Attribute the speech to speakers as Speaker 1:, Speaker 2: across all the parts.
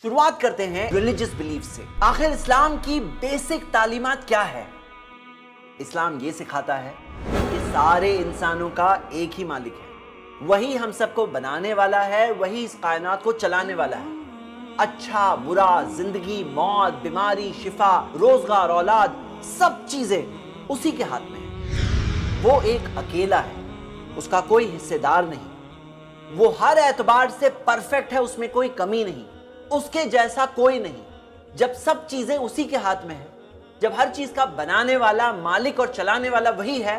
Speaker 1: शुरुआत करते हैं रिलीजियस बिलीफ से। आखिर इस्लाम की बेसिक तालीमात क्या है? इस्लाम ये सिखाता है कि सारे इंसानों का एक ही मालिक है, वही हम सबको बनाने वाला है, वही इस कायनात को चलाने वाला है। अच्छा बुरा, जिंदगी, मौत, बीमारी, शिफा, रोजगार, औलाद, सब चीजें उसी के हाथ में है। वो एक अकेला है, उसका कोई हिस्सेदार नहीं। वो हर एतबार से परफेक्ट है, उसमें कोई कमी नहीं, उसके जैसा कोई नहीं। जब सब चीजें उसी के हाथ में है, जब हर चीज का बनाने वाला, मालिक और चलाने वाला वही है,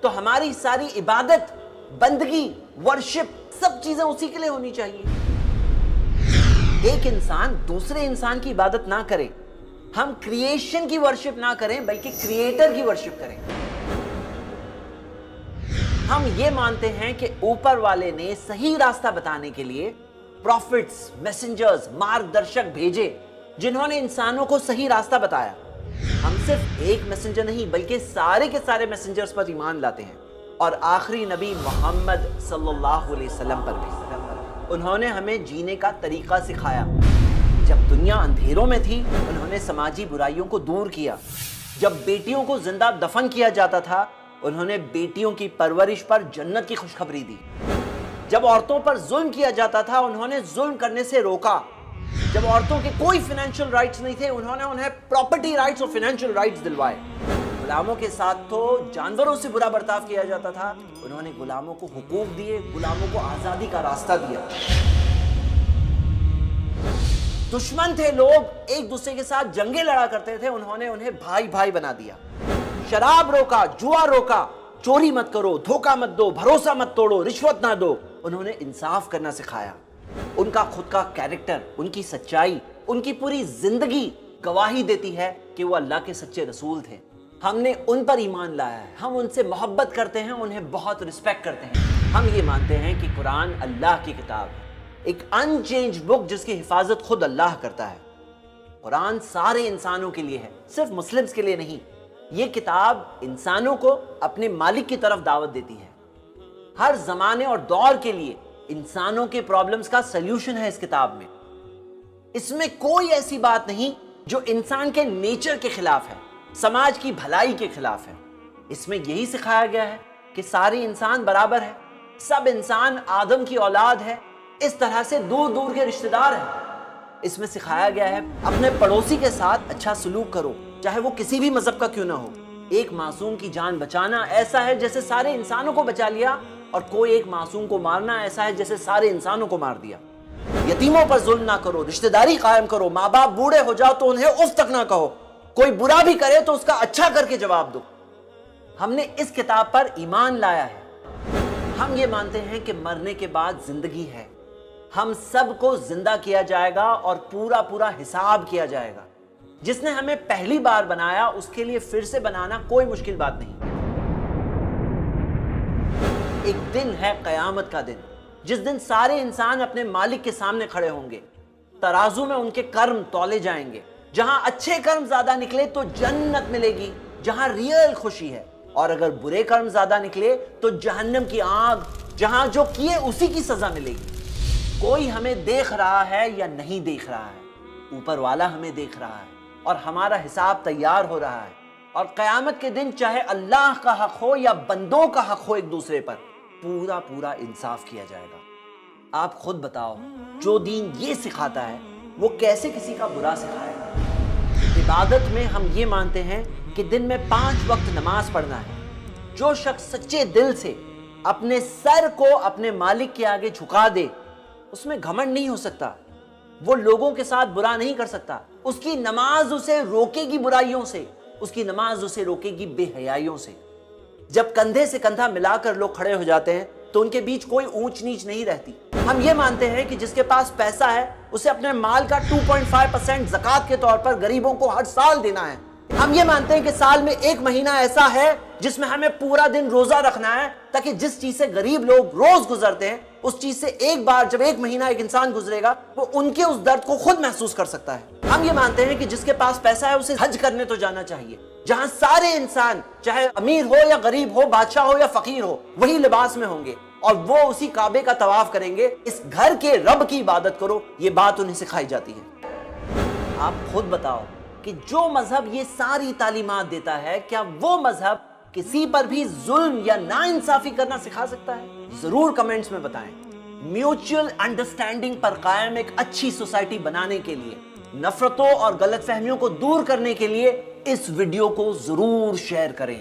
Speaker 1: तो हमारी सारी इबादत, बंदगी, वर्शिप, सब चीजें उसी के लिए होनी चाहिए। एक इंसान दूसरे इंसान की इबादत ना करे, हम क्रिएशन की वर्शिप ना करें बल्कि क्रिएटर की वर्शिप करें। हम ये मानते हैं कि ऊपर वाले ने सही रास्ता बताने के लिए प्रॉफिट्स, मैसेंजर्स, मार्गदर्शक भेजे जिन्होंने इंसानों को सही रास्ता बताया। हम सिर्फ एक मैसेंजर नहीं बल्कि सारे के सारे मैसेंजर्स पर ईमान लाते हैं, और आखिरी नबी मोहम्मद सल्लल्लाहु अलैहि वसल्लम पर भी। उन्होंने हमें जीने का तरीका सिखाया। जब दुनिया अंधेरों में थी, उन्होंने समाजी बुराइयों को दूर किया। जब बेटियों को जिंदा दफन किया जाता था, उन्होंने बेटियों की परवरिश पर जन्नत की खुशखबरी दी। जब औरतों पर जुल्म किया जाता था, उन्होंने जुल्म करने से रोका। जब औरतों के कोई फाइनेंशियल राइट्स नहीं थे, उन्होंने उन्हें प्रॉपर्टी राइट्स और फाइनेंशियल राइट्स दिलवाए। गुलामों के साथ तो जानवरों से बुरा बर्ताव किया जाता था, उन्होंने गुलामों को हुकूक दिए, गुलामों को आजादी का रास्ता दिया। दुश्मन थे लोग, एक दूसरे के साथ जंगें लड़ा करते थे, उन्होंने उन्हें भाई भाई बना दिया। शराब रोका, जुआ रोका, चोरी मत करो, धोखा मत दो, भरोसा मत तोड़ो, रिश्वत ना दो। उन्होंने इंसाफ करना सिखाया। उनका खुद का कैरेक्टर, उनकी सच्चाई, उनकी पूरी जिंदगी गवाही देती है कि वो अल्लाह के सच्चे रसूल थे। हमने उन पर ईमान लाया है, हम उनसे मोहब्बत करते हैं, उन्हें बहुत रिस्पेक्ट करते हैं। हम ये मानते हैं कि कुरान अल्लाह की किताब है, एक अनचेंज्ड बुक जिसकी हिफाजत खुद अल्लाह करता है। कुरान सारे इंसानों के लिए है, सिर्फ मुस्लिम्स के लिए नहीं। ये किताब इंसानों को अपने मालिक की तरफ दावत देती है। हर जमाने और दौर के लिए इंसानों के प्रॉब्लम्स का सल्यूशन है इस किताब में। इसमें कोई ऐसी बात नहीं जो इंसान के नेचर के खिलाफ है, समाज की भलाई के खिलाफ है। इसमें यही सिखाया गया है कि सारे इंसान बराबर है, सब इंसान आदम की औलाद है, इस तरह से दूर दूर के रिश्तेदार हैं। इसमें सिखाया गया है अपने पड़ोसी के साथ अच्छा सलूक करो, चाहे वो किसी भी मजहब का क्यों ना हो। एक मासूम की जान बचाना ऐसा है जैसे सारे इंसानों को बचा लिया, और कोई एक मासूम को मारना ऐसा है जैसे सारे इंसानों को मार दिया। यतीमों पर जुल्म ना करो, रिश्तेदारी कायम करो, माँ बाप बूढ़े हो जाओ तो उन्हें उफ तक ना कहो, कोई बुरा भी करे तो उसका अच्छा करके जवाब दो। हमने इस किताब पर ईमान लाया है। हम ये मानते हैं कि मरने के बाद जिंदगी है, हम सबको जिंदा किया जाएगा और पूरा पूरा हिसाब किया जाएगा। जिसने हमें पहली बार बनाया उसके लिए फिर से बनाना कोई मुश्किल बात नहीं। एक दिन है कयामत का दिन, जिस दिन सारे इंसान अपने मालिक के सामने खड़े होंगे। तराजू में उनके कर्म तौले जाएंगे। जहां अच्छे कर्म ज्यादा निकले तो जन्नत मिलेगी, जहां रियल खुशी है, और अगर बुरे कर्म ज्यादा निकले तो जहन्नम की आग, जहां जो किए उसी की सजा मिलेगी। कोई हमें देख रहा है या नहीं देख रहा है, ऊपर वाला हमें देख रहा है और हमारा हिसाब तैयार हो रहा है। और कयामत के दिन चाहे अल्लाह का हक हो या बंदों का हक हो, एक दूसरे पर पूरा पूरा इंसाफ किया जाएगा। आप खुद बताओ, जो दीन ये सिखाता है वो कैसे किसी का बुरा सिखाएगा? इबादत में हम ये मानते हैं कि दिन में 5 वक्त नमाज पढ़ना है। जो शख्स सच्चे दिल से अपने सर को अपने मालिक के आगे झुका दे, उसमें घमंड नहीं हो सकता, वो लोगों के साथ बुरा नहीं कर सकता। उसकी नमाज उसे रोकेगी बुराइयों से, उसकी नमाज उसे रोकेगी बेहयाइयों से। जब कंधे से कंधा मिलाकर लोग खड़े हो जाते हैं तो उनके बीच कोई ऊंच नीच नहीं रहती। हम ये मानते हैं कि जिसके पास पैसा है उसे अपने माल का 2.5% ज़कात के तौर पर गरीबों को हर साल देना है। हम ये मानते हैं कि साल में एक महीना ऐसा है जिसमें हमें पूरा दिन रोजा रखना है, ताकि जिस चीज से गरीब लोग रोज गुजरते हैं उस चीज से एक बार जब एक महीना एक इंसान गुजरेगा वो उनके उस दर्द को खुद महसूस कर सकता है। हम ये मानते हैं कि जिसके पास पैसा है उसे हज करने तो जाना चाहिए, जहां सारे इंसान चाहे अमीर हो या गरीब हो, बादशाह हो या फकीर हो, वही लिबास में होंगे। اور وہ اسی کعبے کا طواف کریں گے. اس گھر کے رب کی عبادت کرو, یہ بات انہیں سکھائی جاتی ہے. آپ خود بتاؤ کہ جو مذہب یہ ساری تعلیمات دیتا ہے, کیا وہ مذہب کسی پر بھی ظلم یا ناانصافی کرنا سکھا سکتا ہے؟ ضرور کمنٹس میں بتائیں. میوچل انڈرسٹینڈنگ پر قائم ایک اچھی سوسائٹی بنانے کے لیے, نفرتوں اور غلط فہمیوں کو دور کرنے کے لیے اس ویڈیو کو ضرور شیئر کریں.